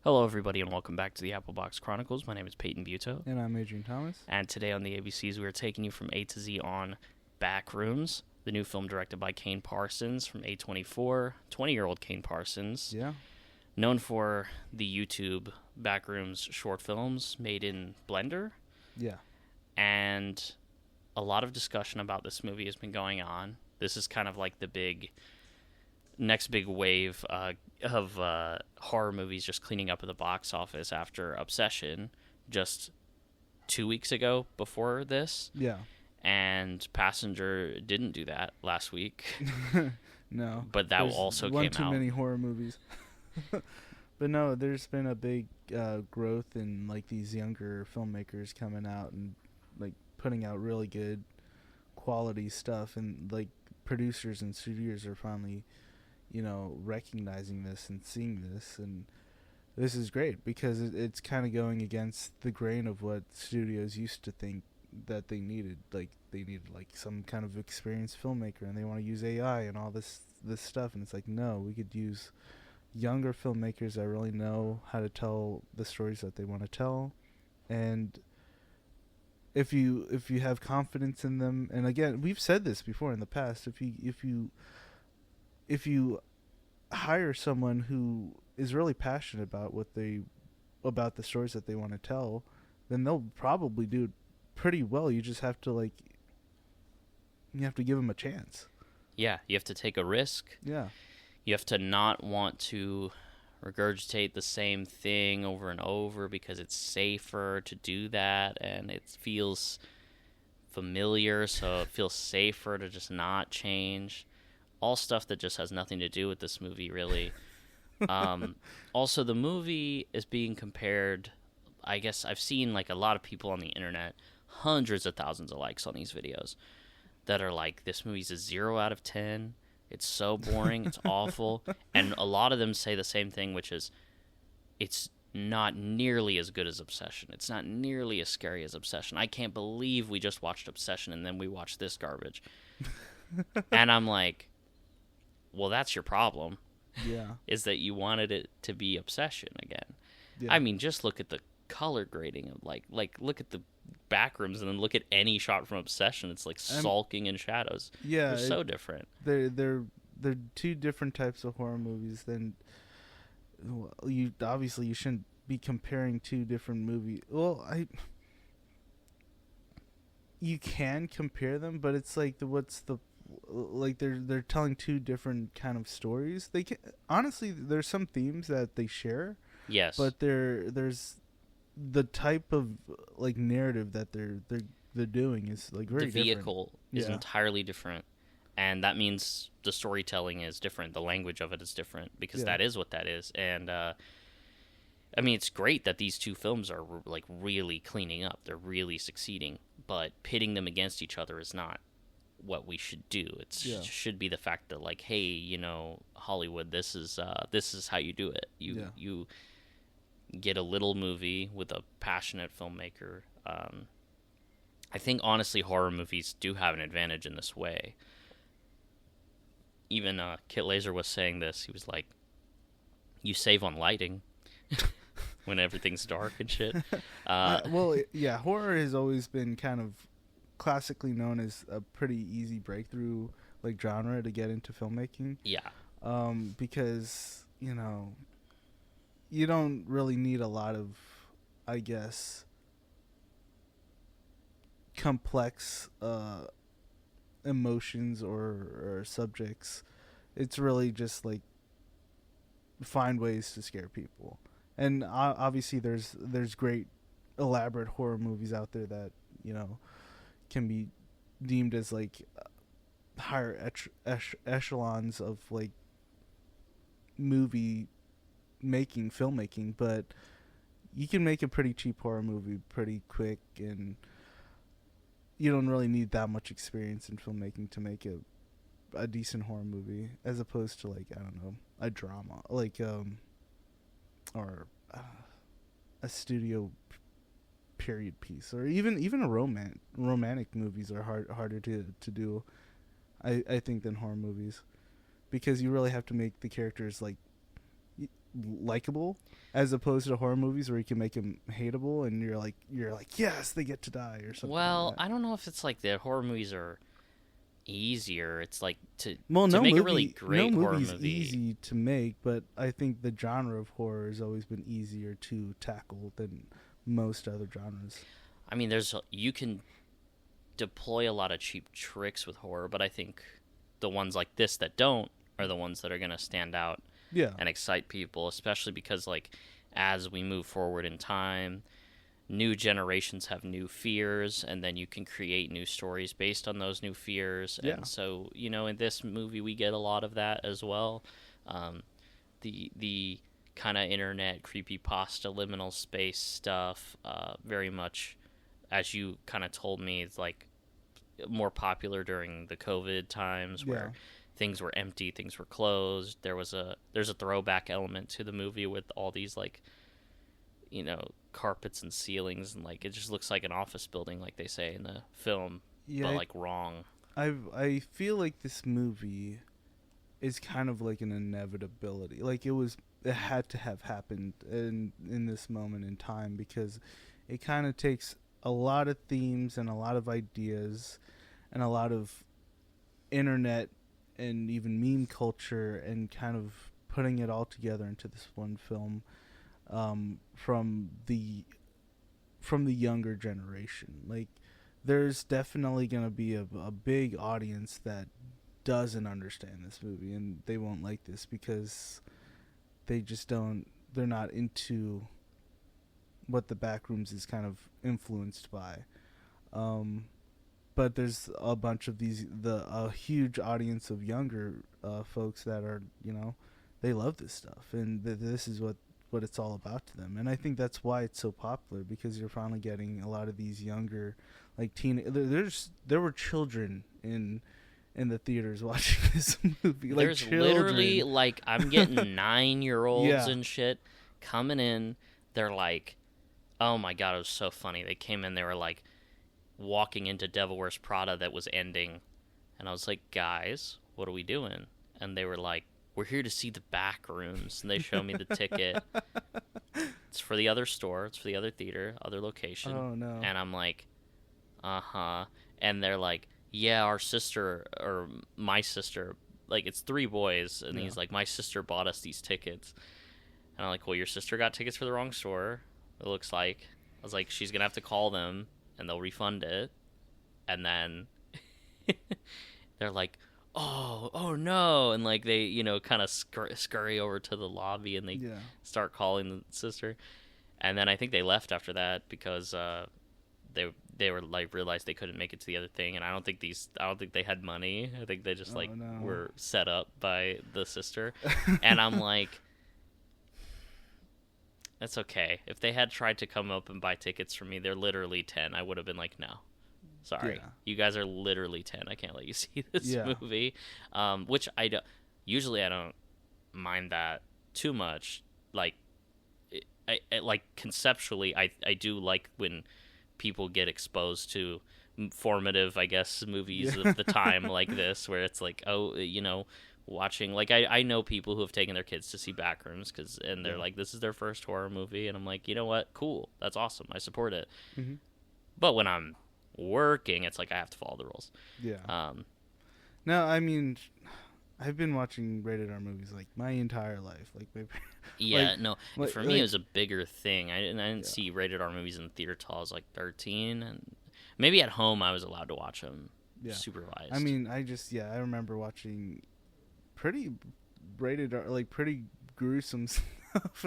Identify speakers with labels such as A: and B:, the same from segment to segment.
A: Hello, everybody, and welcome back to the Apple Box Chronicles. My name is Peyton Buto,
B: And I'm Adryon Thomas.
A: and today on the ABCs, we are taking you from A to Z on Backrooms, the new film directed by Kane Parsons from A24, 20-year-old Kane Parsons,
B: Yeah.
A: known for the YouTube Backrooms short films made in Blender,
B: Yeah.
A: and a lot of discussion about this movie has been going on. This is kind of like the next big wave of horror movies just cleaning up at the box office after Obsession just 2 weeks ago before this.
B: Yeah.
A: And Passenger didn't do that last week.
B: No.
A: But that
B: There's
A: also
B: one
A: came
B: too
A: out.
B: many horror movies. But no, there's been a big growth in like these younger filmmakers coming out and like putting out really good quality stuff, and like producers and studios are finally, recognizing this and seeing this, and this is great because it's kind of going against the grain of what studios used to think that they needed. Like they needed like some kind of experienced filmmaker, and they want to use AI and all this stuff, and it's like, no, we could use younger filmmakers that really know how to tell the stories that they want to tell. And if you have confidence in them, and again, we've said this before in the past, if you hire someone who is really passionate about the stories that they want to tell, then they'll probably do it pretty well. You just have to give them a chance.
A: Yeah, you have to take a risk.
B: Yeah.
A: You have to not want to regurgitate the same thing over and over because it's safer to do that, and it feels familiar, so it feels safer to just not change. All stuff that just has nothing to do with this movie, really. Also, the movie is being compared, I guess I've seen like a lot of people on the internet, hundreds of thousands of likes on these videos, that are like, this movie's a 0 out of 10. It's so boring. It's awful. And a lot of them say the same thing, which is it's not nearly as good as Obsession. It's not nearly as scary as Obsession. I can't believe we just watched Obsession and then we watched this garbage. And I'm like, well, that's your problem.
B: Yeah.
A: Is that you wanted it to be Obsession again.
B: Yeah.
A: I mean, just look at the color grading of like look at the Backrooms and then look at any shot from Obsession. It's like sulking in shadows.
B: Yeah,
A: They're so different.
B: They're two different types of horror movies. Then you shouldn't be comparing two different movies. Well, you can compare them, but it's like they're telling two different kind of stories. They can, honestly, there's some themes that they share.
A: Yes,
B: but there's the type of like narrative that they're doing is like very different.
A: The vehicle is entirely different, and that means the storytelling is different. The language of it is different because that is what that is. And I mean, it's great that these two films are like really cleaning up. They're really succeeding, but pitting them against each other is not what we should do. It should be the fact that like, hey, Hollywood, this is how you do it. You get a little movie with a passionate filmmaker. I think, honestly, horror movies do have an advantage in this way. Even Kit Laser was saying this. He was like, you save on lighting when everything's dark and shit.
B: Horror has always been kind of classically known as a pretty easy breakthrough like genre to get into filmmaking.
A: Yeah.
B: Because, you don't really need a lot of, I guess, complex emotions or subjects. It's really just like find ways to scare people. And obviously there's great elaborate horror movies out there that, can be deemed as like higher echelons of like filmmaking, but you can make a pretty cheap horror movie pretty quick, and you don't really need that much experience in filmmaking to make a decent horror movie, as opposed to like, I don't know, a drama like or a studio period piece, or even a romantic movies are harder to do, I think, than horror movies, because you really have to make the characters like likable, as opposed to horror movies where you can make them hateable, and you're like, yes, they get to die or something.
A: Well,
B: like that.
A: I don't know if it's like the horror movies are easier. It's like to
B: no
A: make
B: movie,
A: a really great horror
B: movie's
A: movie.
B: easy to make, but I think the genre of horror has always been easier to tackle than most other genres.
A: I mean, you can deploy a lot of cheap tricks with horror, but I think the ones like this that don't are the ones that are going to stand out and excite people, especially because, like, as we move forward in time, new generations have new fears, and then you can create new stories based on those new fears.
B: Yeah.
A: And so, in this movie, we get a lot of that as well. The kind of internet creepypasta liminal space stuff, very much, as you kind of told me, it's like more popular during the COVID times where things were empty, things were closed. There's a throwback element to the movie with all these, like, carpets and ceilings, and like it just looks like an office building, like they say in the film, but like wrong.
B: I feel like this movie is kind of like an inevitability. Like it had to have happened in this moment in time, because it kind of takes a lot of themes and a lot of ideas and a lot of internet and even meme culture and kind of putting it all together into this one film, from the younger generation. Like, there's definitely going to be a big audience that doesn't understand this movie, and they won't like this because they're not into what the Backrooms is kind of influenced by. But there's a bunch of a huge audience of younger folks that are, they love this stuff, and this is what it's all about to them. And I think that's why it's so popular, because you're finally getting a lot of these younger, like there were children in the theaters watching this movie. Like,
A: there's
B: children.
A: Literally, like, I'm getting 9-year-olds and shit coming in. They're like, oh my god, it was so funny. They came in, they were like walking into Devil Wears Prada that was ending, and I was like, guys, what are we doing? And they were like, we're here to see the Backrooms. And they show me the ticket. It's for the other store. It's for the other theater, other location.
B: Oh, no.
A: And I'm like, uh-huh. And they're like, yeah, our sister, or my sister, like, it's 3 boys. And he's like, my sister bought us these tickets. And I'm like, well, your sister got tickets for the wrong store, it looks like. I was like, she's going to have to call them, and they'll refund it. And then they're like, oh no, and like they kind of scurry over to the lobby, and they start calling the sister. And then I think they left after that because they were like realized they couldn't make it to the other thing. And I don't think they had money. I think they just were set up by the sister. And I'm like, that's okay. If they had tried to come up and buy tickets from me, they're literally 10, I would have been like, no, sorry, you guys are literally 10. I can't let you see this movie. Which I don't mind that too much. Like, I like conceptually, I do like when people get exposed to formative, I guess, movies of the time like this, where it's like, watching, like, I know people who have taken their kids to see Backrooms and they're like, this is their first horror movie, and I'm like, you know what, cool, that's awesome, I support it. Mm-hmm. But when I'm working, it's like I have to follow the rules.
B: No, I mean, I've been watching rated R movies like my entire life. Like,
A: for me it was a bigger thing. I didn't see rated R movies in the theater till I was like 13, and maybe at home I was allowed to watch them supervised.
B: I mean, I remember watching pretty rated R, like pretty gruesome stuff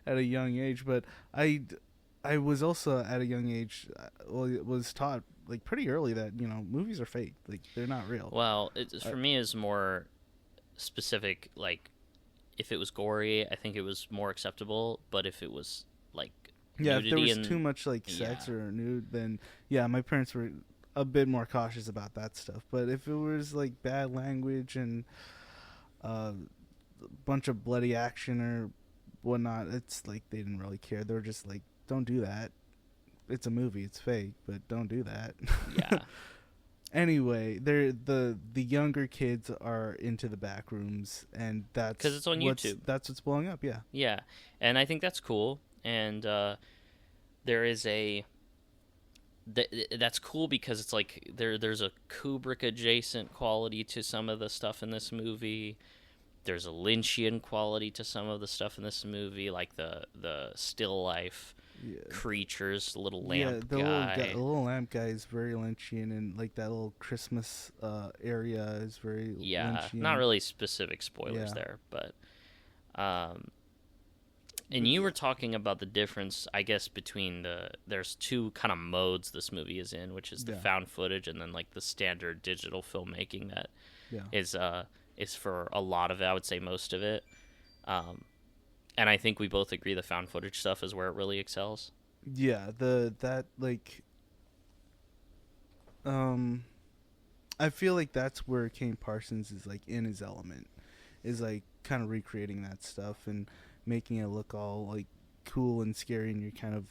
B: at a young age, but I was also at a young age, was taught like pretty early that movies are fake, like they're not real.
A: Well, for me is more specific. Like, if it was gory, I think it was more acceptable. But if it was like
B: if there was too much like sex or nude, then my parents were a bit more cautious about that stuff. But if it was like bad language and a bunch of bloody action or whatnot, it's like they didn't really care. They were just like, don't do that. It's a movie. It's fake, but don't do that. Anyway, the younger kids are into the Backrooms, and
A: Because it's on YouTube.
B: That's what's blowing up. Yeah.
A: Yeah, and I think that's cool. And there is that's cool because it's like there's a Kubrick adjacent quality to some of the stuff in this movie. There's a Lynchian quality to some of the stuff in this movie, like the still life creatures, little lamp guy.
B: The little lamp guy is very Lynchian, and like that little Christmas area is very Lynchian.
A: Not really specific spoilers there, but and you were talking about the difference, I guess, between there's two kind of modes this movie is in, which is the found footage and then like the standard digital filmmaking that is for a lot of it, I would say most of it. And I think we both agree the found footage stuff is where it really excels.
B: Yeah, I feel like that's where Kane Parsons is like in his element, is like kind of recreating that stuff and making it look all like cool and scary, and you're kind of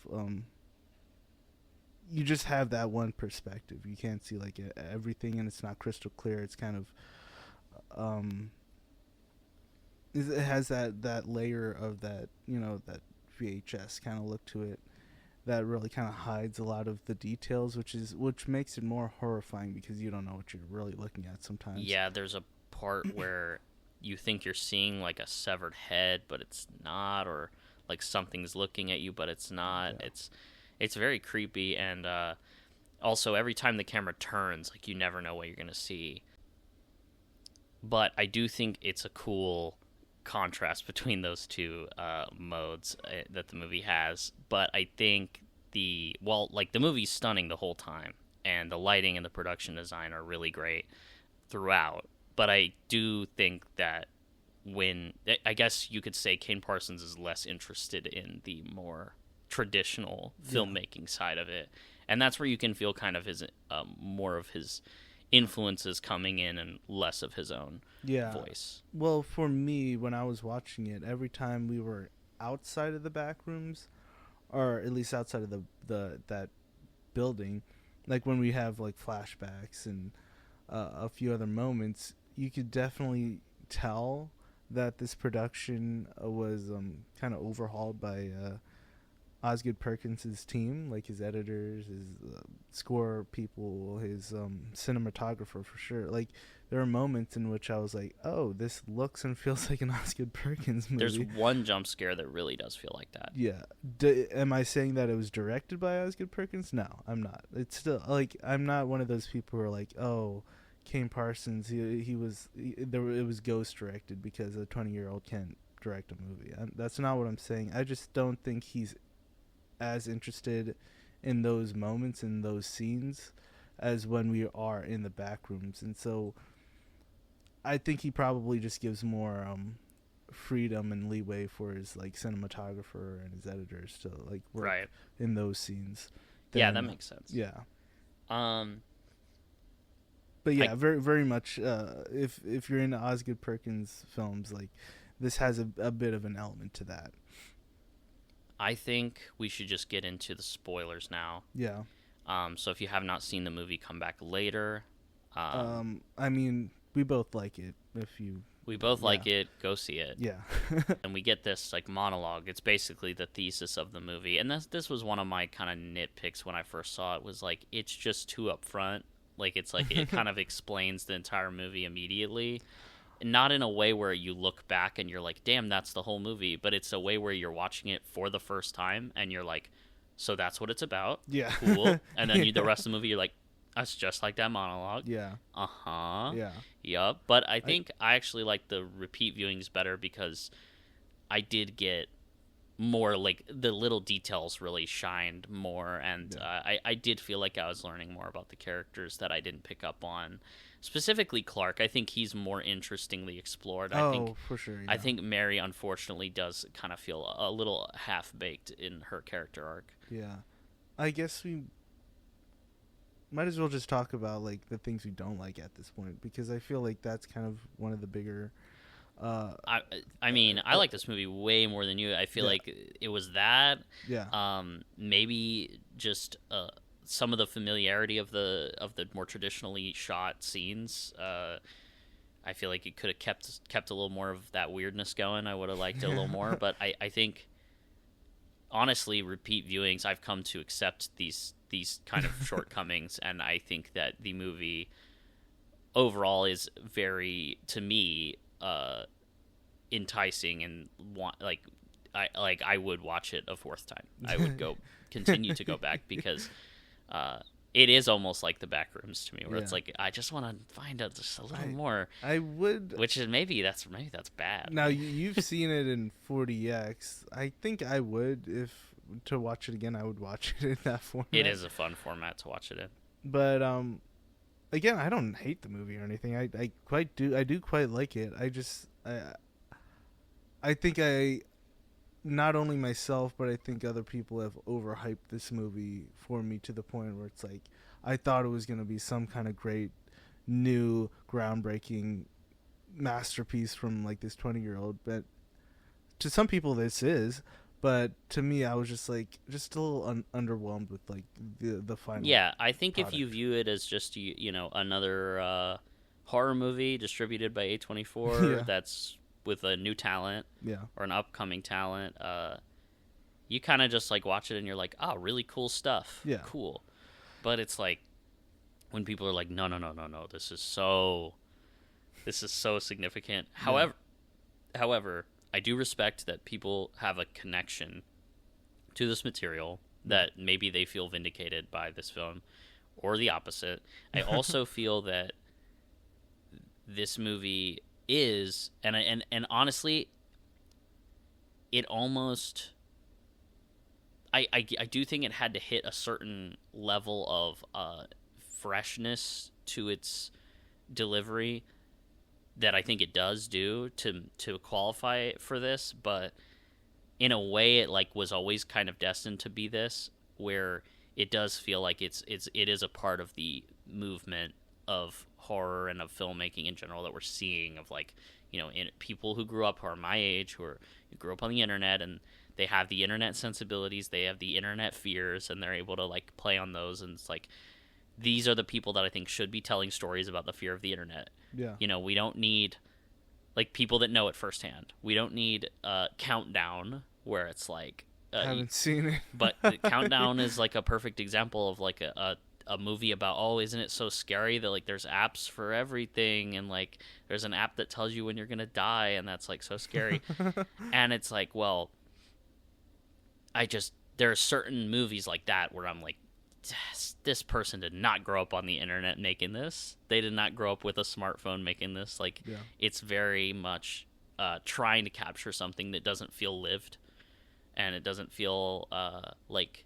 B: you just have that one perspective. You can't see like everything, and it's not crystal clear. It's kind of it has that layer of that, that VHS kind of look to it that really kind of hides a lot of the details, which makes it more horrifying because you don't know what you're really looking at sometimes.
A: Yeah, there's a part where you think you're seeing like a severed head, but it's not, or like something's looking at you, but it's not. Yeah. It's very creepy, and also every time the camera turns, like you never know what you're gonna see. But I do think it's a cool contrast between those two modes that the movie has. But I think the movie's stunning the whole time, and the lighting and the production design are really great throughout. But I do think that I guess you could say Kane Parsons is less interested in the more traditional filmmaking side of it, and that's where you can feel kind of his more of his influences coming in and less of his own voice.
B: Well, for me, when I was watching it, every time we were outside of the back rooms, or at least outside of that building, like when we have like flashbacks and a few other moments, you could definitely tell that this production was kind of overhauled by Osgood Perkins' team, like his editors, his score people, his cinematographer for sure. Like there are moments in which I was like, "Oh, this looks and feels like an Osgood Perkins movie."
A: There's one jump scare that really does feel like that.
B: Yeah. Am I saying that it was directed by Osgood Perkins? No, I'm not. It's still like I'm not one of those people who are like, "Oh, Kane Parsons, it was ghost directed because a 20-year-old can't direct a movie." That's not what I'm saying. I just don't think he's as interested in those moments, in those scenes, as when we are in the back rooms. And so I think he probably just gives more freedom and leeway for his like cinematographer and his editors to like work in those scenes.
A: Yeah, that makes sense.
B: Yeah. But yeah, very very much if you're into Osgood Perkins films, like this has a bit of an element to that.
A: I think we should just get into the spoilers now.
B: Yeah.
A: So if you have not seen the movie, come back later.
B: I mean, we both like it.
A: We both like it, go see it.
B: Yeah.
A: And we get this like monologue. It's basically the thesis of the movie. And this was one of my kind of nitpicks when I first saw it, was like it's just too upfront. Like it's like it kind of explains the entire movie immediately. Not in a way where you look back and you're like, damn, that's the whole movie. But it's a way where you're watching it for the first time and you're like, so that's what it's about?
B: Yeah.
A: Cool. And then the rest of the movie, you're like, that's just like that monologue.
B: Yeah.
A: Uh-huh.
B: Yeah.
A: Yep. But I think I actually like the repeat viewings better because I did get more, like, the little details really shined more. And I did feel like I was learning more about the characters that I didn't pick up on. Specifically Clark, I think he's more interestingly explored. I think,
B: for sure. Yeah.
A: I think Mary, unfortunately, does kind of feel a little half-baked in her character arc.
B: Yeah. I guess we might as well just talk about, like, the things we don't like at this point, because I feel like that's kind of one of the bigger...
A: I mean, I like this movie way more than you. I feel like it was that.
B: Yeah.
A: Maybe just... some of the familiarity of the more traditionally shot scenes. I feel like it could have kept a little more of that weirdness going. I would have liked it a little more, but I think honestly, repeat viewings, I've come to accept these kind of shortcomings, and I think that the movie overall is very, to me, enticing, and I would watch it a fourth time. I would continue to go back, because it is almost like the Backrooms to me, where it's like I just want to find out just a little more.
B: I would,
A: which is maybe that's bad.
B: Now you've seen it in 40x. I think I would, if to watch it again, I would watch it in that format.
A: It is a fun format to watch it in.
B: But again, I don't hate the movie or anything. I do quite like it. I think not only myself, but I think other people have overhyped this movie for me, to the point where it's like I thought it was going to be some kind of great, new, groundbreaking masterpiece from like this 20-year-old. But to some people, this is. But to me, I was just a little underwhelmed with like the final.
A: Yeah, I think
B: product.
A: If you view it as just another horror movie distributed by A24 that's with a new talent, or an upcoming talent, you kind of just like watch it and you're like, oh, really cool stuff, cool. But it's like when people are like, no, this is so significant. However, I do respect that people have a connection to this material, that maybe they feel vindicated by this film, or the opposite. I also feel that this movie is, and honestly, it almost, I do think it had to hit a certain level of freshness to its delivery that I think it does do to qualify for this, but in a way it like was always kind of destined to be this, where it does feel like it is a part of the movement of horror and of filmmaking in general that we're seeing, of like, people who grew up, who are my age, who grew up on the internet, and they have the internet sensibilities, they have the internet fears, and they're able to like play on those. And it's like, these are the people that I think should be telling stories about the fear of the internet. Yeah. We don't need like people that know it firsthand. We don't need Countdown, where it's like
B: I haven't seen it.
A: But Countdown is like a perfect example of like a movie about, oh, isn't it so scary that like there's apps for everything, and like there's an app that tells you when you're gonna die, and that's like so scary. And it's like, well, there are certain movies like that where I'm like, this person did not grow up on the internet making this. They did not grow up with a smartphone making this. Like, it's very much trying to capture something that doesn't feel lived, and it doesn't feel like,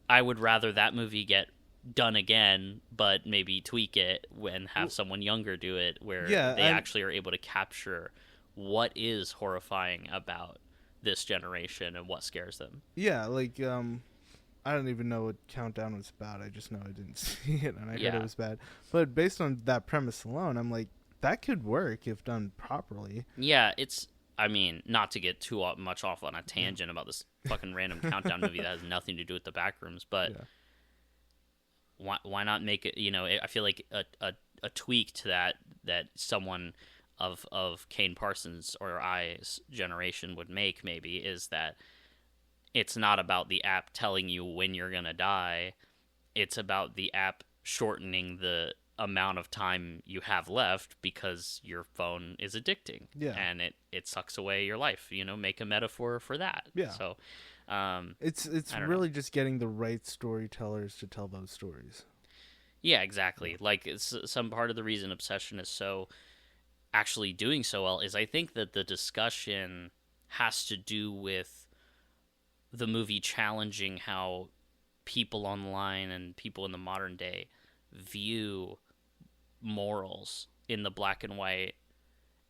A: I would rather that movie get done again, but maybe tweak it and have someone younger do it, where they actually are able to capture what is horrifying about this generation and what scares them.
B: Yeah, like I don't even know what Countdown was about. I just know I didn't see it, and I heard it was bad. But based on that premise alone, I'm like, that could work if done properly.
A: Yeah, I mean, not to get too much off on a tangent about this fucking random Countdown movie that has nothing to do with the Backrooms, but why not make it, I feel like a tweak to that someone of Kane Parsons or I's generation would make, maybe, is that it's not about the app telling you when you're going to die. It's about the app shortening the amount of time you have left, because your phone is addicting. Yeah. And it sucks away your life. Make a metaphor for that.
B: Yeah.
A: So
B: it's really just getting the right storytellers to tell those stories.
A: Yeah, exactly. Like, some part of the reason Obsession is so actually doing so well is I think that the discussion has to do with the movie challenging how people online and people in the modern day view morals in the black and white.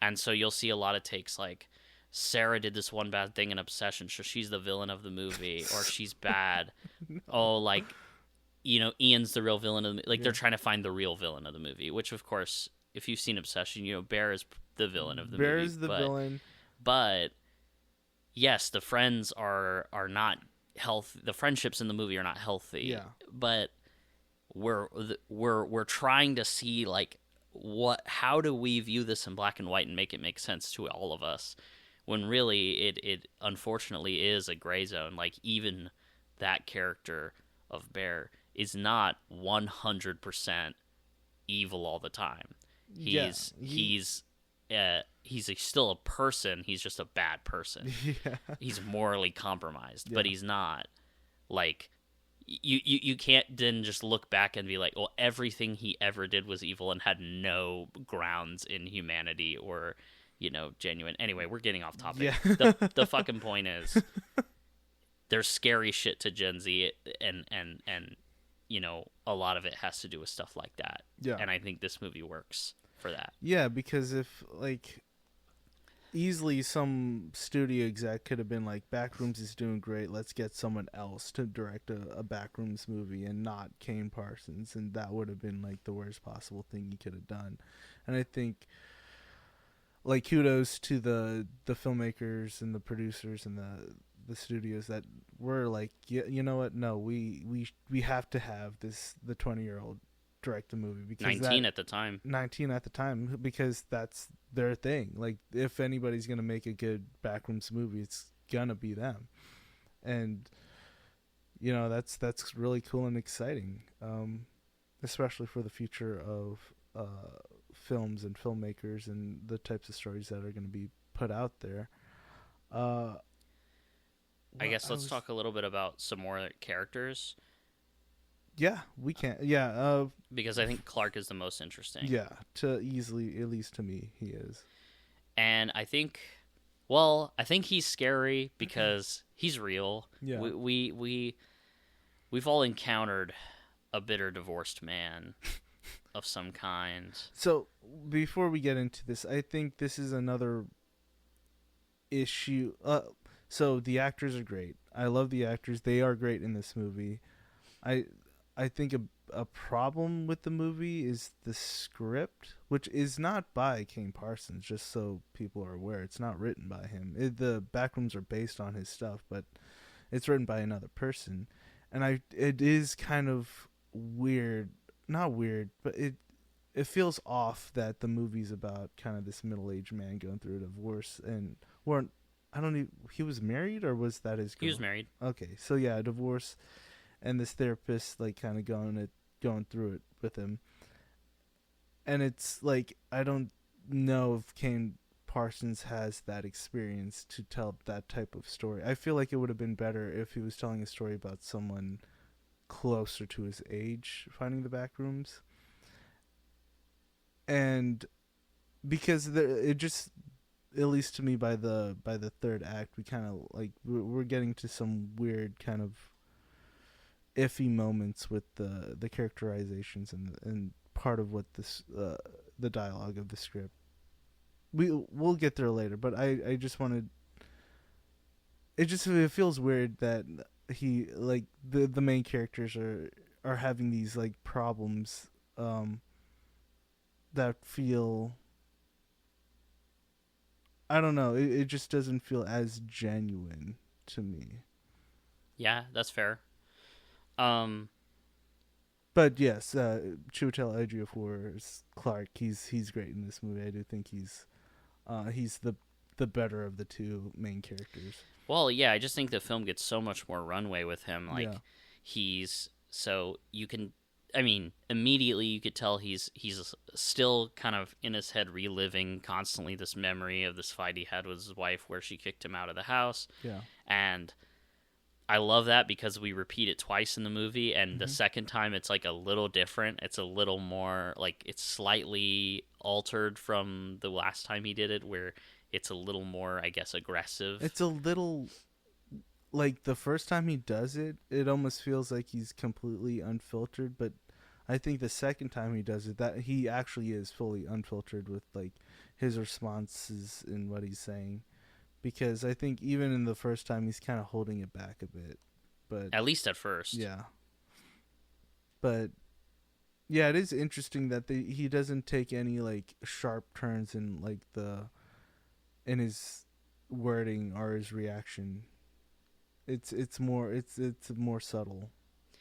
A: And so you'll see a lot of takes like, Sarah did this one bad thing in Obsession, so she's the villain of the movie, or she's bad. No. Oh, like, Ian's the real villain of the movie. Like, they're trying to find the real villain of the movie, which, of course, if you've seen Obsession, Bear is the villain of the movie.
B: Bear is the villain.
A: But yes, the friends are not healthy. The friendships in the movie are not healthy. Yeah. But we're trying to see like how do we view this in black and white and make it make sense to all of us, when really it unfortunately is a gray zone. Like, even that character of Bear is not 100% evil all the time. He's still a person. He's just a bad person.
B: Yeah.
A: He's morally compromised, but he's not like, you can't then just look back and be like, well, everything he ever did was evil and had no grounds in humanity or, genuine. Anyway, we're getting off topic.
B: Yeah.
A: The fucking point is, there's scary shit to Gen Z, and a lot of it has to do with stuff like that.
B: Yeah.
A: And I think this movie works for that.
B: Yeah, because if, like, easily some studio exec could have been like, Backrooms is doing great, let's get someone else to direct a Backrooms movie and not Kane Parsons, and that would have been like the worst possible thing he could have done. And I think, like, kudos to the filmmakers and the producers and the studios that were like, you know what, no, we have to have the 20-year-old direct the movie, because
A: 19 at the time, because that's their thing. Like, if anybody's gonna make a good Backrooms movie, it's gonna be them. And that's really cool and exciting, especially for the future of films and filmmakers and the types of stories that are going to be put out there. I guess let's talk a little bit about some more characters.
B: Yeah, we can. Yeah,
A: because I think Clark is the most interesting.
B: Yeah, at least to me, he is.
A: And I think he's scary because he's real.
B: Yeah.
A: We've all encountered a bitter divorced man of some kind.
B: So before we get into this, I think this is another issue. So the actors are great. I love the actors. They are great in this movie. I think a problem with the movie is the script, which is not by Kane Parsons, just so people are aware. It's not written by him. The Backrooms are based on his stuff, but it's written by another person. And it is kind of weird. Not weird, but it feels off that the movie's about kind of this middle-aged man going through a divorce. And he was married, or was that his girl?
A: He was married.
B: Okay, so yeah, a divorce. And this therapist, like, kind of going through it with him. And it's like, I don't know if Kane Parsons has that experience to tell that type of story. I feel like it would have been better if he was telling a story about someone closer to his age finding the Backrooms. And because it just, at least to me, by the third act, we kind of, like, we're getting to some weird kind of iffy moments with the characterizations and part of what this the dialogue of the script. We'll get there later, but I just wanted, it feels weird that he, like, the main characters are having these, like, problems that feel, I don't know, it just doesn't feel as genuine to me.
A: Yeah, that's fair.
B: But yes, Chiwetel Ejiofor is Clark. He's great in this movie. I do think he's the better of the two main characters.
A: Well, yeah, I just think the film gets so much more runway with him. Like, immediately you could tell he's still kind of in his head reliving constantly this memory of this fight he had with his wife where she kicked him out of the house.
B: Yeah.
A: And I love that because we repeat it twice in the movie, and the second time it's like a little different. It's a little more, like, it's slightly altered from the last time he did it, where it's a little more, I guess, aggressive.
B: It's a little, like, the first time he does it, it almost feels like he's completely unfiltered, but I think the second time he does it, that he actually is fully unfiltered with, like, his responses and what he's saying. Because I think even in the first time, he's kind of holding it back a bit. But
A: at least at first.
B: Yeah. But, yeah, it is interesting that he doesn't take any, like, sharp turns in, like, in his wording or his reaction. It's more subtle.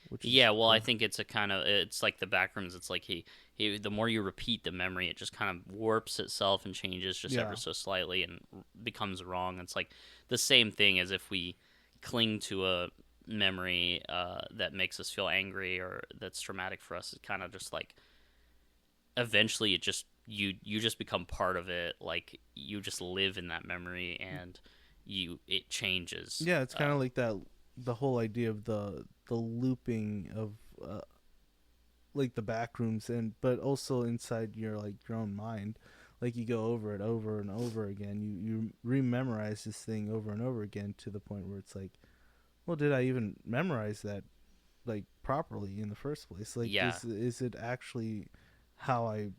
B: which is
A: Yeah, well,
B: cool.
A: I think it's it's like the Backrooms. It's like he the more you repeat the memory, it just kind of warps itself and changes just ever so slightly and becomes wrong. It's like the same thing as if we cling to a memory that makes us feel angry or that's traumatic for us. It's kind of just like eventually it just you just become part of it. Like you just live in that memory and it changes.
B: Yeah, it's kind of like that. The whole idea of the looping of like the Backrooms, but also inside your own mind, like you go over it over and over again. You rememorize this thing over and over again to the point where it's like, well, did I even memorize that like properly in the first place? Like, is it actually how I?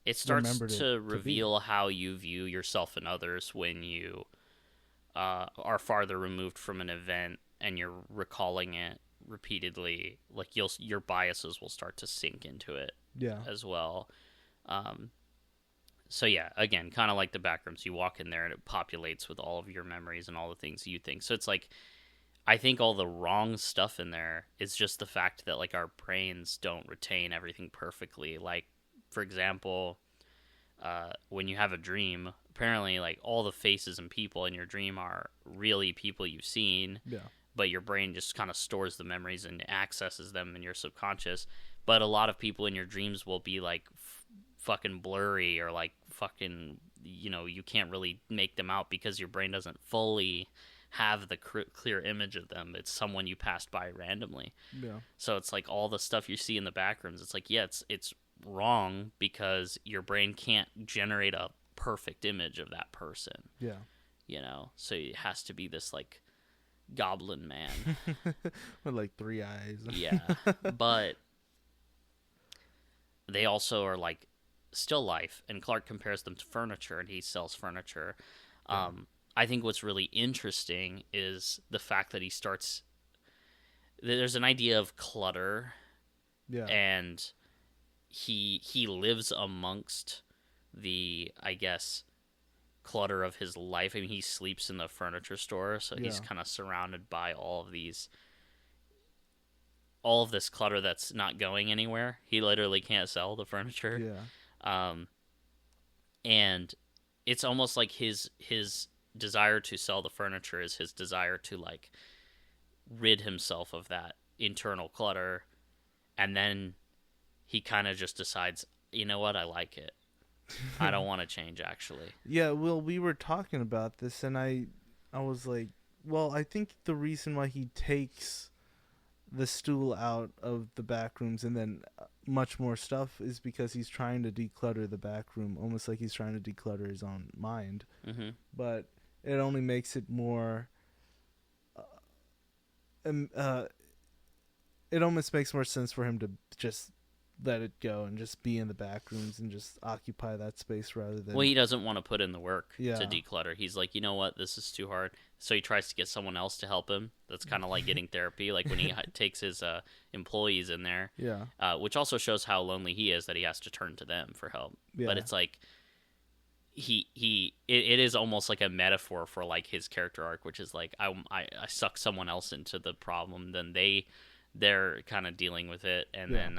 A: It starts to reveal how you view yourself and others when you are farther removed from an event and you're recalling it repeatedly. Like your biases will start to sink into it as well. So yeah, again, kind of like the Backrooms, you walk in there and it populates with all of your memories and all the things you think. So it's like, I think all the wrong stuff in there is just the fact that like our brains don't retain everything perfectly. Like, for example, when you have a dream, apparently like all the faces and people in your dream are really people you've seen.
B: Yeah.
A: But your brain just kind of stores the memories and accesses them in your subconscious. But a lot of people in your dreams will be like fucking blurry or like fucking, you can't really make them out because your brain doesn't fully have the clear image of them. It's someone you passed by randomly.
B: Yeah.
A: So it's like all the stuff you see in the Backrooms. It's like, yeah, it's wrong because your brain can't generate a perfect image of that person.
B: Yeah.
A: So it has to be this like goblin man
B: with like 3 eyes.
A: Yeah, but they also are like still life, and Clark compares them to furniture, and he sells furniture. I think what's really interesting is the fact that there's an idea of clutter, and he lives amongst the, I guess, clutter of his life. I mean, he sleeps in the furniture store, so he's kind of surrounded by all of this clutter that's not going anywhere. He literally can't sell the furniture. And it's almost like his desire to sell the furniture is his desire to like rid himself of that internal clutter, and then he kind of just decides, you know what, I like it. I don't want to change, actually.
B: Yeah, well, we were talking about this, and I was like, well, I think the reason why he takes the stool out of the Backrooms and then much more stuff is because he's trying to declutter the backroom, almost like he's trying to declutter his own mind.
A: Mm-hmm.
B: But it only makes it more... it almost makes more sense for him to just let it go and just be in the Backrooms and just occupy that space rather than...
A: Well, he doesn't want to put in the work to declutter. He's like, you know what, this is too hard. So he tries to get someone else to help him. That's kind of like getting therapy, like when he takes his employees in there. Which also shows how lonely he is, that he has to turn to them for help. But it's like it is almost like a metaphor for like his character arc, which is like I suck someone else into the problem, then they're kind of dealing with it, and then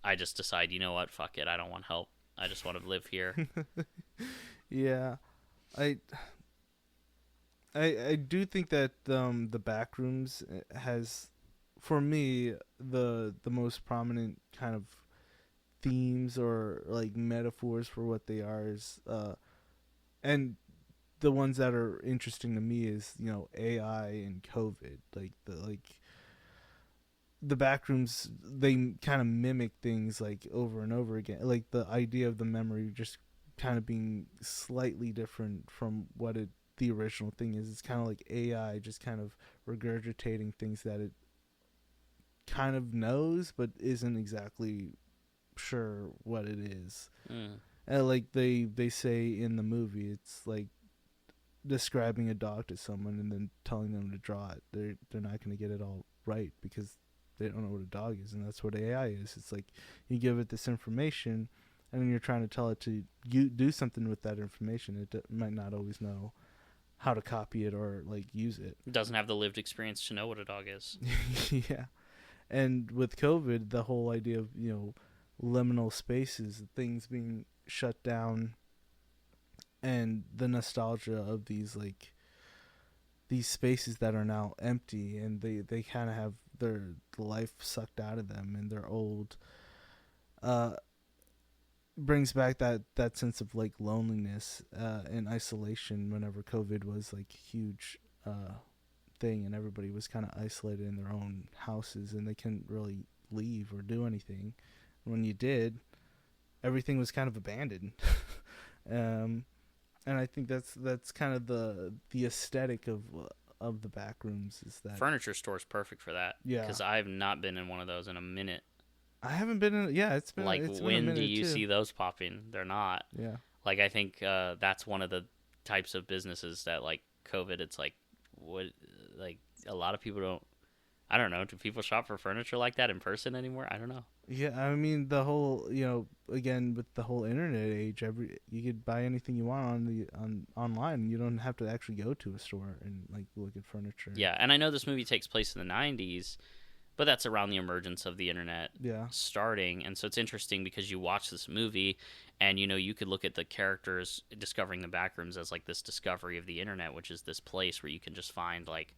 A: I just decide, you know what, fuck it, I don't want help. I just want to live here.
B: I do think that the Backrooms has, for me, the most prominent kind of themes or like metaphors for what they are is, and the ones that are interesting to me is, AI and COVID. The Backrooms, they kind of mimic things like over and over again. Like the idea of the memory just kind of being slightly different from what the original thing is. It's kind of like AI just kind of regurgitating things that it kind of knows but isn't exactly sure what it is. And like they say in the movie, it's like describing a dog to someone and then telling them to draw it. They're not going to get it all right because they don't know what a dog is, and that's what AI is. It's like you give it this information, and then you're trying to tell it to do something with that information. It might not always know how to copy it or like use it.
A: It doesn't have the lived experience to know what a dog is.
B: Yeah, And with COVID, the whole idea of, liminal spaces, things being shut down, and the nostalgia of these spaces that are now empty, and they kind of have their life sucked out of them, and they're old, brings back that sense of like loneliness and isolation whenever COVID was like a huge thing, and everybody was kind of isolated in their own houses, and they couldn't really leave or do anything. When you did, everything was kind of abandoned. And I think that's kind of the aesthetic of the Backrooms, is that
A: Furniture store's perfect for that.
B: Yeah.
A: Because I've not been in one of those in a minute.
B: I haven't been in. Yeah, it's been
A: like
B: it's
A: when
B: been a
A: do
B: minute
A: you
B: too.
A: see those popping? They're not.
B: Yeah.
A: Like I think that's one of the types of businesses that like COVID. It's like what like a lot of people don't. I don't know. Do people shop for furniture like that in person anymore? I don't know.
B: Yeah, I mean the whole, again with the whole internet age, you could buy anything you want on online. You don't have to actually go to a store and like look at furniture.
A: Yeah, and I know this movie takes place in the 90s, but that's around the emergence of the internet starting. And so it's interesting because you watch this movie and, you could look at the characters discovering the Backrooms as like this discovery of the internet, which is this place where you can just find like,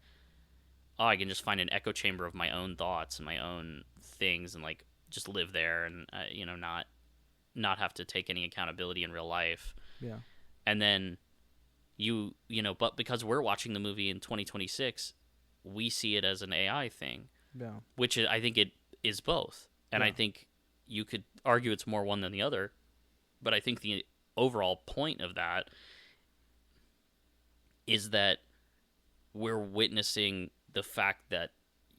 A: oh, I can just find an echo chamber of my own thoughts and my own things and like just live there and, not have to take any accountability in real life.
B: Yeah.
A: And then but because we're watching the movie in 2026, we see it as an AI thing.
B: Yeah.
A: Which I think it is both. And I think you could argue it's more one than the other. But I think the overall point of that is that we're witnessing the fact that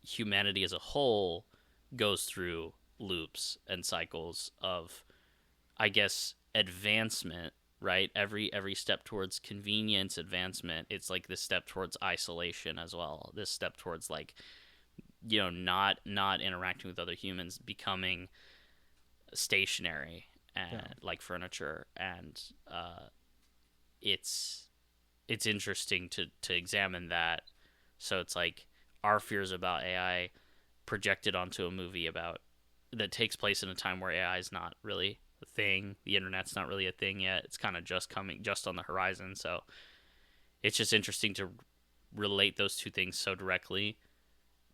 A: humanity as a whole goes through loops and cycles of, I guess, advancement, right? Every step towards convenience, advancement, it's like this step towards isolation as well. This step towards like, not interacting with other humans, becoming stationary and like furniture. And it's interesting to examine that. So it's like our fears about AI projected onto a movie that takes place in a time where AI is not really a thing. The internet's not really a thing yet. It's kind of just on the horizon. So it's just interesting to relate those two things so directly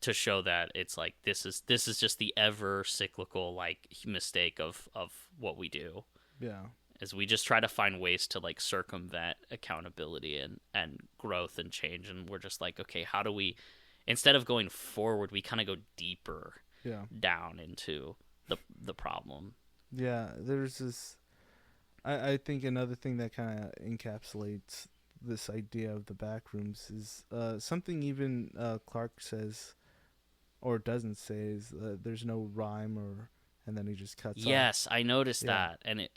A: to show that it's like this is just the ever cyclical like mistake of what we do.
B: Yeah.
A: Is we just try to find ways to like circumvent accountability and growth and change, and we're just like, okay, how do we, instead of going forward, we kind of go deeper down into the problem.
B: Yeah, there's this. I think another thing that kind of encapsulates this idea of the Backrooms is something even Clark says, or doesn't say, is there's no rhyme and then he just cuts off.
A: Yes, I noticed that, and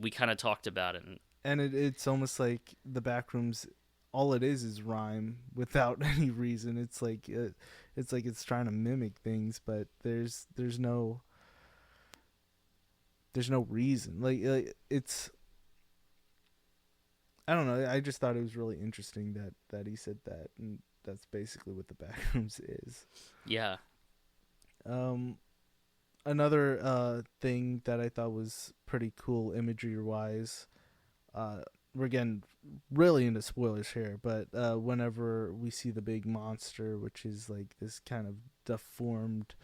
A: we kind of talked about it,
B: and it's almost like the Backrooms. All it is rhyme without any reason. It's like it's trying to mimic things, but there's no reason. Like it's, I don't know. I just thought it was really interesting that he said that, and that's basically what the Backrooms is.
A: Yeah.
B: Another thing that I thought was pretty cool imagery wise. We're getting really into spoilers here, but whenever we see the big monster, which is like this kind of deformed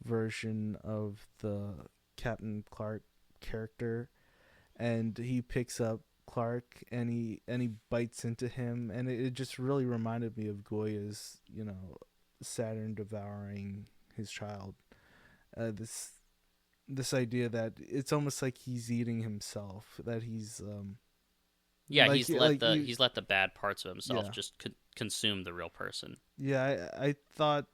B: version of the Captain Clark character, and he picks up Clark and he bites into him, and it just really reminded me of Goya's, Saturn devouring his child. This idea that it's almost like he's eating himself, that he's
A: he's let the bad parts of himself just consume the real person.
B: Yeah, I thought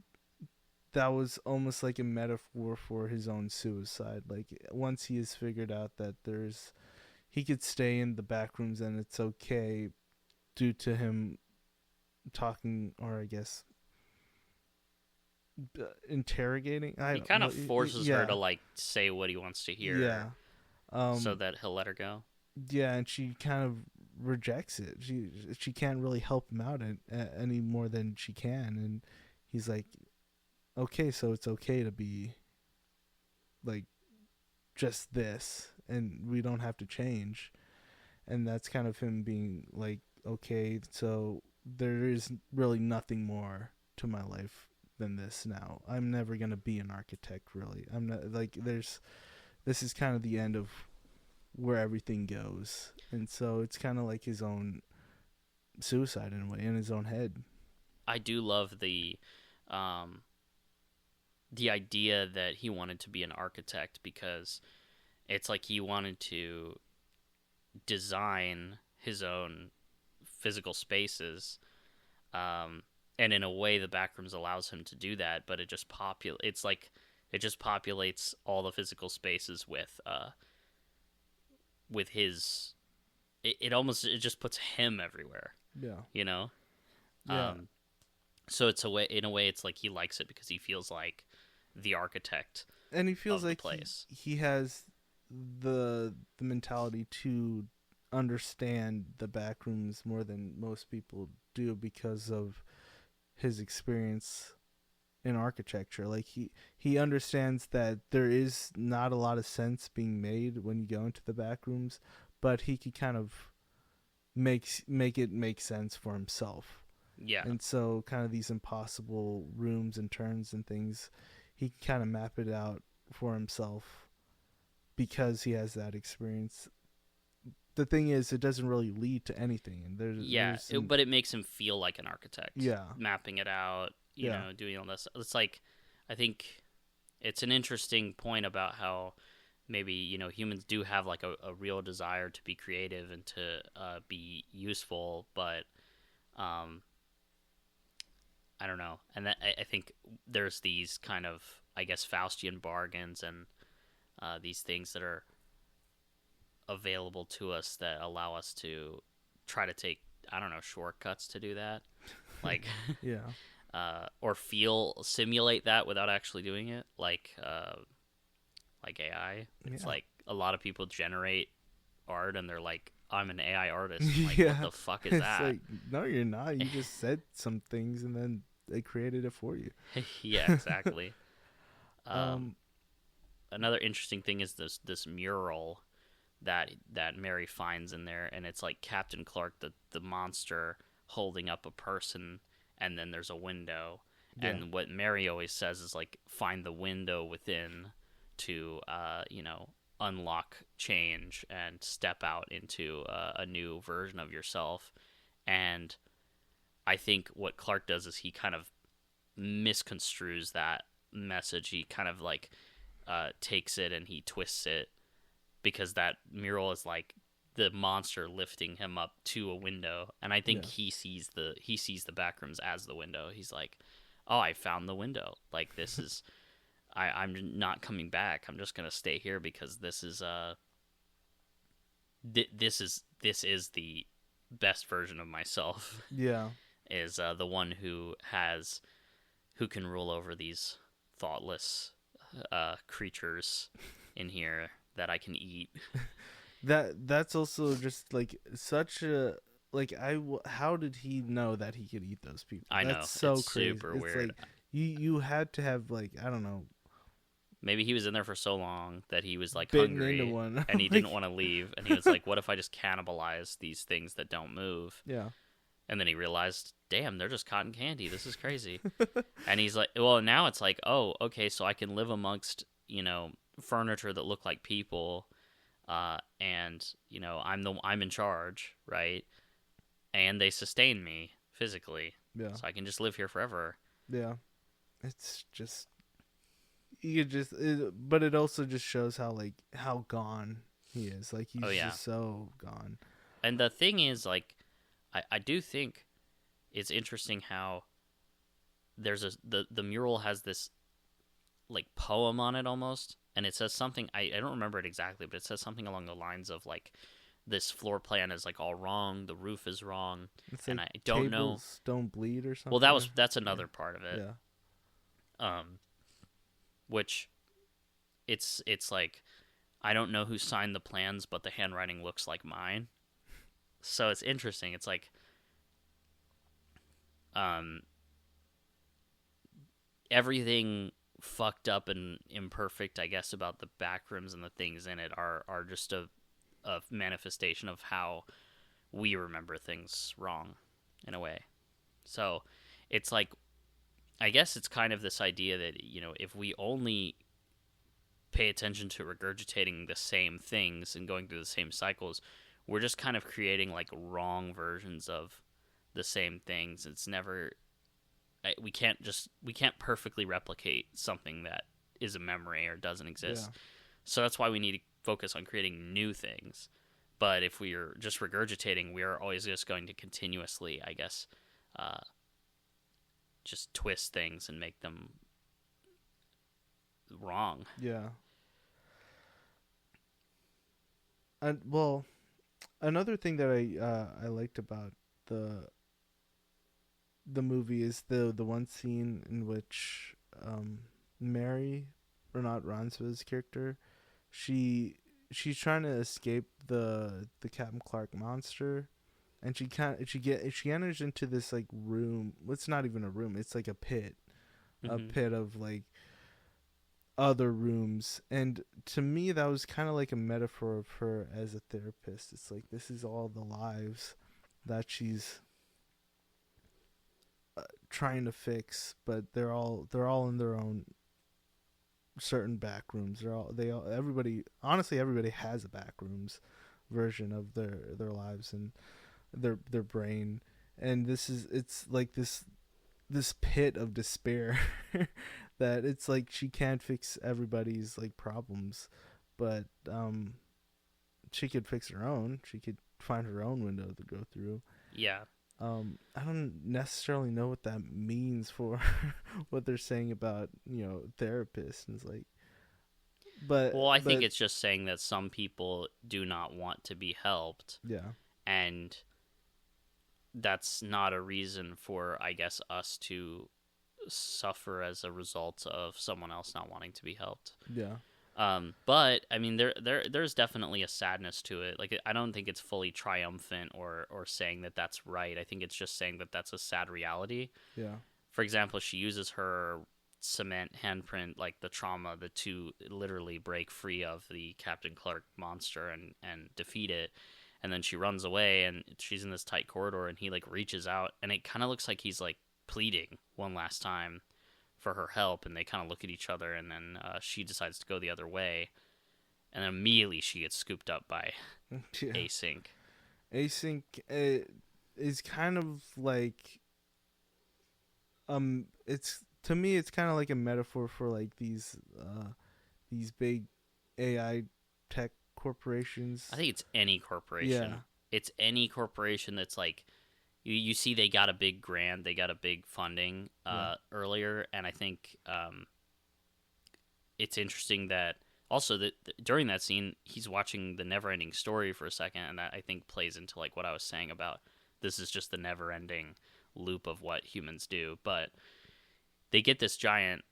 B: that was almost like a metaphor for his own suicide. Like once he has figured out that he could stay in the Backrooms and it's okay due to him talking, or I guess interrogating.
A: He kind of forces her to like say what he wants to hear.
B: Yeah.
A: So that he'll let her go.
B: Yeah, and she kind of rejects it. She can't really help him out any more than she can, and he's like, okay, so it's okay to be like just this, and we don't have to change. And that's kind of him being like, okay, so there is really nothing more to my life than this now. I'm never gonna be an architect, really. I'm not like this is kind of the end of where everything goes, and so it's kind of like his own suicide in a way, in his own head.
A: I do love um, the idea that he wanted to be an architect, because it's like he wanted to design his own physical spaces, and in a way the Backrooms allows him to do that, but it just it's like it just populates all the physical spaces with his it just puts him everywhere,
B: Yeah.
A: you know.
B: Yeah.
A: So it's in a way it's like he likes it because he feels like the architect
B: And he feels
A: of the
B: like
A: place.
B: he has the mentality to understand the Backrooms more than most people do because of his experience in architecture. Like he understands that there is not a lot of sense being made when you go into the Backrooms, but he could kind of make it make sense for himself.
A: Yeah.
B: And so kind of these impossible rooms and turns and things, he can kind of map it out for himself because he has that experience. The thing is, it doesn't really lead to anything. And
A: but it makes him feel like an architect.
B: Yeah.
A: Mapping it out, you know, doing all this. It's like, I think it's an interesting point about how maybe, you know, humans do have like a real desire to be creative and to be useful, but I don't know. And I think there's these kind of, I guess, Faustian bargains and these things that are available to us that allow us to try to take, I don't know, shortcuts to do that. Like,
B: yeah.
A: Or simulate that without actually doing it. Like AI. It's like a lot of people generate art and they're like, I'm an AI artist. I'm like, what the fuck is that?
B: Like, no, you're not. You just said some things and then they created it for you.
A: Yeah, exactly. Another interesting thing is this mural that Mary finds in there, and it's like Captain Clark, the monster, holding up a person, and then there's a window. Yeah. And what Mary always says is like, find the window within to you know, unlock change and step out into a new version of yourself. And I think what Clark does is he kind of misconstrues that message. He kind of like takes it and he twists it, because that mural is like the monster lifting him up to a window, and I think he sees the Backrooms as the window. He's like, oh, I found the window. Like, this is I'm not coming back. I'm just gonna stay here because this is this is the best version of myself.
B: Yeah.
A: Is the one who can rule over these thoughtless creatures in here that I can eat.
B: That's also just like such a like how did he know that he could eat those people?
A: I know.
B: That's so
A: it's
B: crazy.
A: Super
B: it's
A: weird.
B: Like, you had to have, like, I don't know.
A: Maybe he was in there for so long that he was like
B: bitten
A: hungry
B: into one.
A: and he didn't want to leave, and he was like, what if I just cannibalize these things that don't move?
B: Yeah.
A: And then he realized, damn, they're just cotton candy. This is crazy. And he's like, well, now it's like, oh, okay, so I can live amongst, you know, furniture that look like people, and, you know, I'm in charge, right? And they sustain me physically.
B: Yeah.
A: So I can just live here forever.
B: Yeah. It's just, but it also just shows how gone he is. Like, he's just so gone.
A: And the thing is, like, I do think it's interesting how there's the mural has this like poem on it almost, and it says something, I don't remember it exactly, but it says something along the lines of like, this floor plan is like all wrong, the roof is wrong,
B: it's
A: and
B: like
A: I don't know.
B: Tables don't bleed or something.
A: Well, that's another part of it.
B: Yeah.
A: Which it's like, I don't know who signed the plans, but the handwriting looks like mine. So it's interesting. It's like, everything fucked up and imperfect, I guess, about the backrooms and the things in it are just a manifestation of how we remember things wrong, in a way. So it's like, I guess it's kind of this idea that, you know, if we only pay attention to regurgitating the same things and going through the same cycles, we're just kind of creating like wrong versions of the same things. It's never, we can't perfectly replicate something that is a memory or doesn't exist.
B: Yeah.
A: So that's why we need to focus on creating new things. But if we are just regurgitating, we are always just going to continuously, I guess, just twist things and make them wrong.
B: Yeah. And well, another thing that I liked about the movie is the one scene in which Mary, Renate Reinsve's character, she's trying to escape the Captain Clark monster, and she enters into this like room. It's not even a room. It's like a pit, a pit of like other rooms. And to me, that was kind of like a metaphor of her as a therapist. It's like, this is all the lives that she's trying to fix, but they're all in their own certain back rooms. Everybody has a back rooms version of their lives and their brain. And it's like this pit of despair that it's like she can't fix everybody's like problems, but she could fix her own. She could find her own window to go through.
A: Yeah.
B: I don't necessarily know what that means for what they're saying about, you know, therapists. And it's like, I think it's just saying that some people do not want to be helped.
A: Yeah. And that's not a reason for, I guess, us to suffer as a result of someone else not wanting to be helped.
B: Yeah.
A: But I mean, there's definitely a sadness to it. Like, I don't think it's fully triumphant or saying that that's right. I think it's just saying that that's a sad reality.
B: Yeah.
A: For example, she uses her cement handprint, like the trauma, to literally break free of the Captain Clark monster and defeat it. And then she runs away, and she's in this tight corridor, and he like reaches out, and it kind of looks like he's like pleading one last time for her help, and they kind of look at each other, and then she decides to go the other way, and then immediately she gets scooped up by Async.
B: Async is kind of like, it's, to me, it's kind of like a metaphor for like these big AI tech corporations.
A: I think it's any corporation.
B: Yeah.
A: It's any corporation that's like, you see they got a big grant, they got a big funding earlier, and I think it's interesting that also that during that scene he's watching the Never-Ending Story for a second, and that I think plays into like what I was saying about this is just the never-ending loop of what humans do. But they get this giant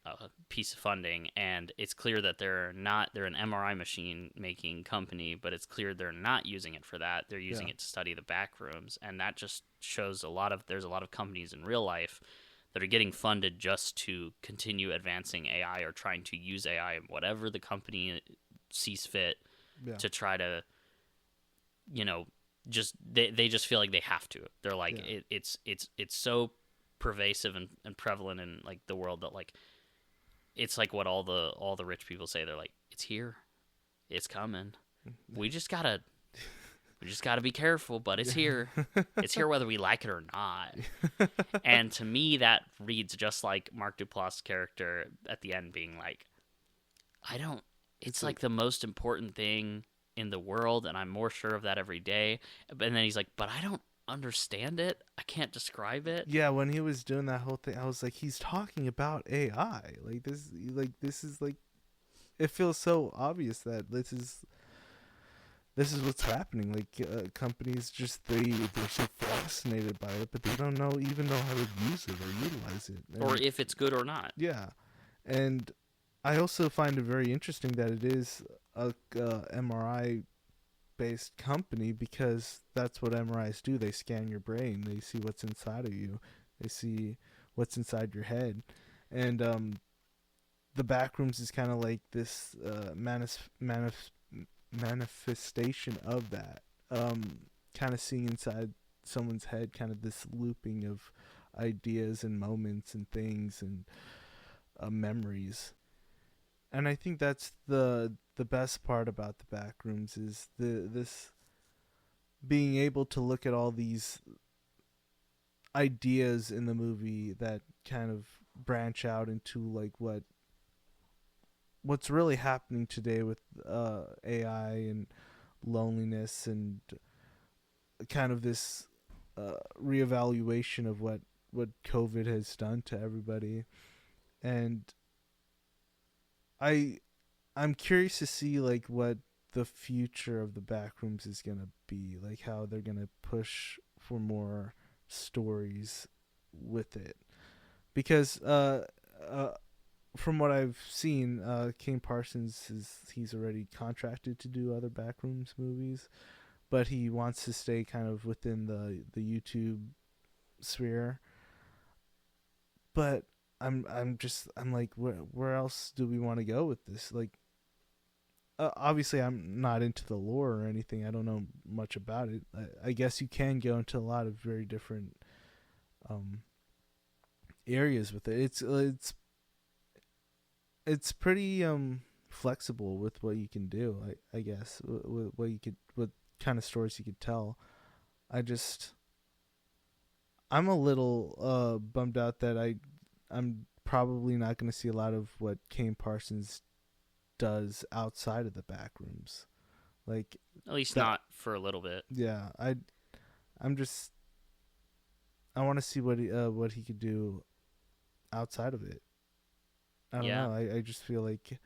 A: piece of funding, and it's clear that they're an MRI machine making company, but it's clear they're not using it for that. They're using it to study the back rooms, and that just shows there's a lot of companies in real life that are getting funded just to continue advancing AI or trying to use AI in whatever the company sees fit to try to, you know, just they just feel like they have to. They're like it's so pervasive and prevalent in like the world that like it's like what all the rich people say. They're like, it's here, it's coming, we just gotta be careful, but it's here. It's here whether we like it or not. And to me that reads just like Mark Duplass' character at the end being like, it's like the most important thing in the world, and I'm more sure of that every day. And then he's like, but I don't understand it. I can't describe it.
B: Yeah, when he was doing that whole thing, I was like, he's talking about AI. This is like, it feels so obvious that this is what's happening. Like, companies just they're so fascinated by it, but they don't even know how to use it or utilize it,
A: or if it's good or not.
B: Yeah, and I also find it very interesting that it is a MRI based company, because that's what MRIs do. They scan your brain. They see what's inside of you. They see what's inside your head. And the Backrooms is kind of like this manifestation of that. Kind of seeing inside someone's head, kind of this looping of ideas and moments and things and memories. And I think that's the best part about the Backrooms is this being able to look at all these ideas in the movie that kind of branch out into like what's really happening today with AI and loneliness and kind of this reevaluation of what COVID has done to everybody. And I'm curious to see like what the future of the Backrooms is gonna be, like how they're gonna push for more stories with it, because from what I've seen, Kane Parsons he's already contracted to do other Backrooms movies, but he wants to stay kind of within the YouTube sphere. But I'm like, where else do we want to go with this? Like, obviously I'm not into the lore or anything. I don't know much about it. I guess you can go into a lot of very different areas with it. It's pretty flexible with what you can do. I guess what kind of stories you could tell. I'm a little bummed out that I'm probably not going to see a lot of what Kane Parsons does outside of the Backrooms, like
A: at least not for a little bit.
B: Yeah, I want to see what he could do outside of it. I don't know. I just feel like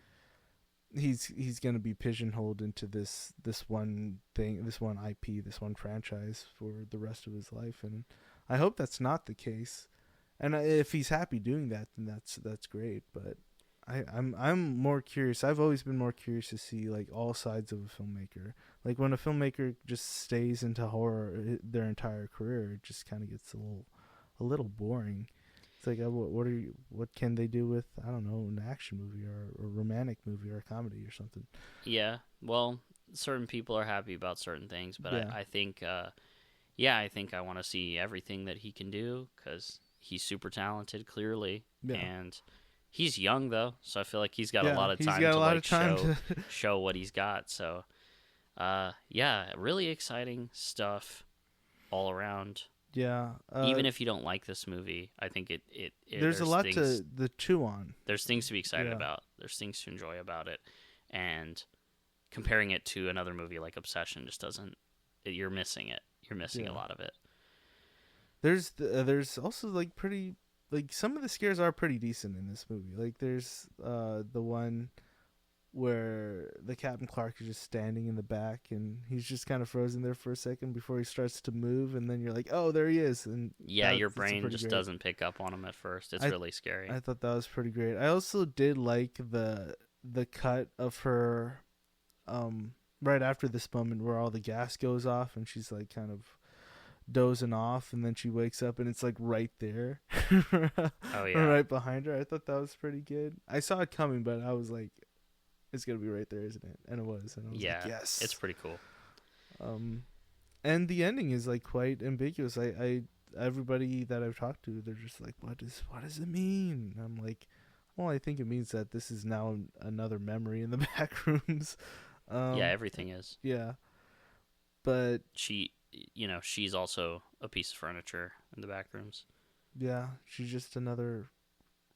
B: he's gonna be pigeonholed into this one thing, this one IP, this one franchise for the rest of his life, and I hope that's not the case. And if he's happy doing that, then that's great. But I'm more curious. I've always been more curious to see like all sides of a filmmaker. Like when a filmmaker just stays into horror their entire career, it just kind of gets a little boring. It's like what can they do with, I don't know, an action movie or a romantic movie or a comedy or something?
A: Yeah, well, certain people are happy about certain things, but
B: Yeah.
A: I think I think I want to see everything that he can do because he's super talented, clearly, and he's young though, so I feel like he's got a lot of time to show what he's got. So, really exciting stuff all around.
B: Yeah.
A: Even if you don't like this movie, I think it
B: there's a lot to chew on.
A: There's things to be excited about. There's things to enjoy about it, and comparing it to another movie like Obsession just doesn't. You're missing it. You're missing a lot of it.
B: There's also like pretty, like some of the scares are pretty decent in this movie. Like there's the one where the Captain Clark is just standing in the back and he's just kind of frozen there for a second before he starts to move, and then you're like, oh, there he is. And
A: your brain just doesn't pick up on him at first. It's really scary.
B: I thought that was pretty great. I also did like the cut of her right after this moment where all the gas goes off and she's like kind of dozing off, and then she wakes up and it's like right there.
A: Oh yeah,
B: right behind her. I thought that was pretty good. I saw it coming, but I was like, it's gonna be right there, isn't it? And it was. And I was like, yes,
A: it's pretty cool.
B: And the ending is like quite ambiguous. I everybody that I've talked to, they're just like, what does it mean? And I'm like, well, I think it means that this is now another memory in the Backrooms.
A: Everything is.
B: Yeah, but
A: she's also a piece of furniture in the Backrooms.
B: Yeah, she's just another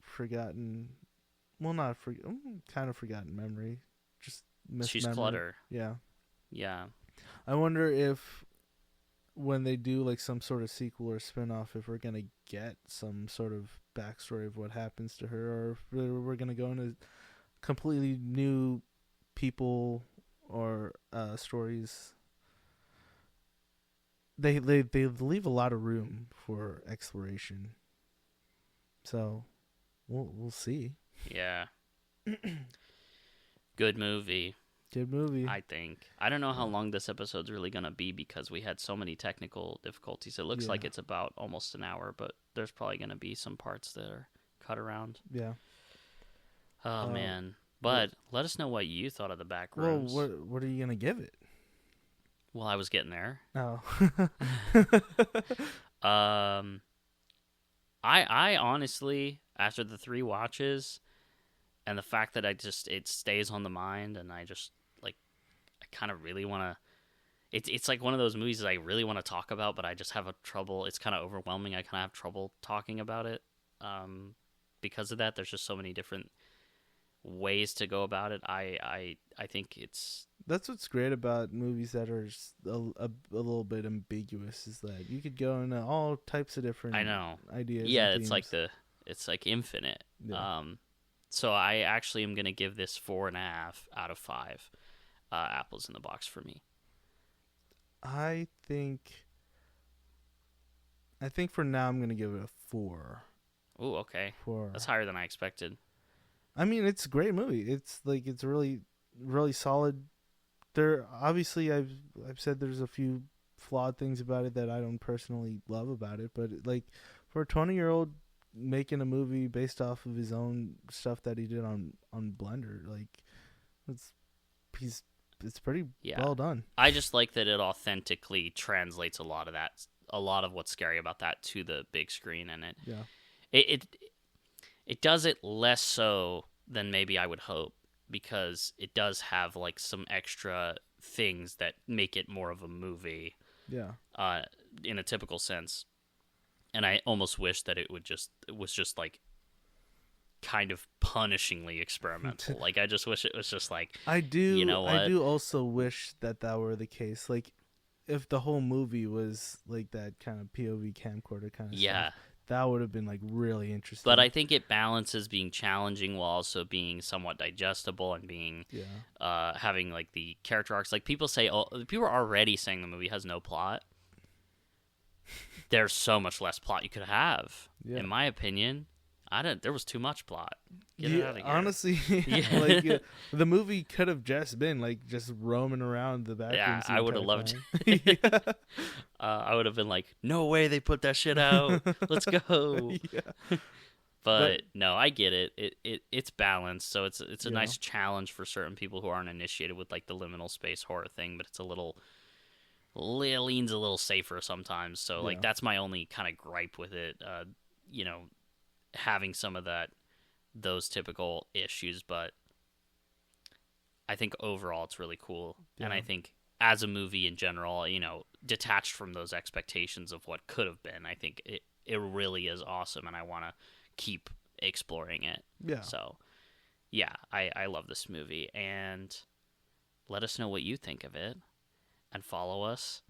B: forgotten, kind of forgotten memory. Just
A: she's clutter.
B: Yeah.
A: Yeah. I
B: wonder if when they do like some sort of sequel or spinoff, if we're gonna get some sort of backstory of what happens to her, or if we're gonna go into completely new people or stories. They leave a lot of room for exploration, so we'll see.
A: Yeah. Good movie.
B: Good movie.
A: I think. I don't know how long this episode's really gonna be because we had so many technical difficulties. It looks like it's about almost an hour, but there's probably gonna be some parts that are cut around.
B: Yeah.
A: Oh, man. But let us know what you thought of the Backrooms.
B: Well, what are you gonna give it?
A: Well, I was getting there.
B: Oh.
A: I honestly, after the 3 watches, and the fact that it stays on the mind, and I just, like, I kind of really want to, it's like one of those movies that I really want to talk about, but I just have it's kind of overwhelming. I kind of have trouble talking about it, because of that. There's just so many different ways to go about it. I think
B: that's what's great about movies that are a little bit ambiguous, is that you could go into all types of different ideas.
A: Yeah, it's like infinite.
B: Yeah.
A: So I actually am gonna give this 4.5 out of 5 apples in the box for me.
B: I think for now I'm gonna give it a 4.
A: Ooh, okay.
B: 4.
A: That's higher than I expected.
B: I mean, it's a great movie. It's really, really solid. There, obviously, I've said there's a few flawed things about it that I don't personally love about it, but like for a 20-year-old making a movie based off of his own stuff that he did on Blender, like it's pretty well done.
A: I just like that it authentically translates a lot of what's scary about that to the big screen, and it does it less so than maybe I would hope, because it does have like some extra things that make it more of a movie.
B: Yeah.
A: In a typical sense. And I almost wish that it was just like kind of punishingly experimental. Like, I just wish it was just like,
B: I do,
A: you know what?
B: I do also wish that were the case. Like, if the whole movie was like that kind of POV camcorder kind of stuff, that would have been like really interesting.
A: But I think it balances being challenging while also being somewhat digestible and being having like the character arcs. Like, people are already saying the movie has no plot. There's so much less plot you could have, in my opinion. There was too much plot. Get it out of here.
B: Honestly, like the movie could have just been like just roaming around the back.
A: Yeah, I would have loved it. I would have been like, no way they put that shit out. Let's go.
B: Yeah.
A: But no, I get it. It's balanced, so it's a nice challenge for certain people who aren't initiated with like the liminal space horror thing, but it's leans a little safer sometimes. So like that's my only kind of gripe with it. Having some of those typical issues, but I think overall it's really cool. And I think as a movie in general, detached from those expectations of what could have been, I think it really is awesome, and I want to keep exploring it. Yeah. So yeah, I love this movie, and let us know what you think of it, and follow us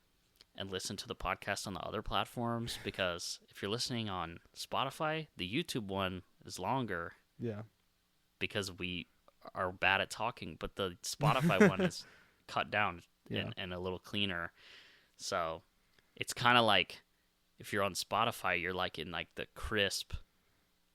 A: and listen to the podcast on the other platforms, because if you're listening on Spotify, the YouTube one is longer. Yeah. Because we are bad at talking, but the Spotify one is cut down and a little cleaner. So it's kind of like if you're on Spotify, you're like in like the crisp,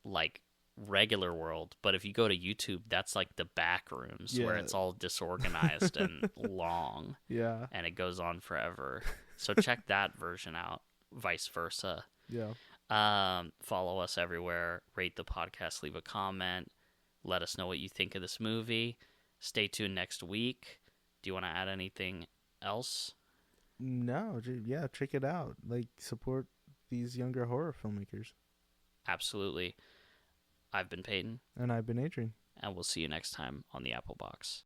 A: like regular world. But if you go to YouTube, that's like the Backrooms where it's all disorganized and long. Yeah. And it goes on forever. So check that version out, vice versa. Yeah. Follow us everywhere. Rate the podcast. Leave a comment. Let us know what you think of this movie. Stay tuned next week. Do you want to add anything else?
B: No. Yeah, check it out. Like, support these younger horror filmmakers.
A: Absolutely. I've been Peyton.
B: And I've been Adryon.
A: And we'll see you next time on the Apple Box.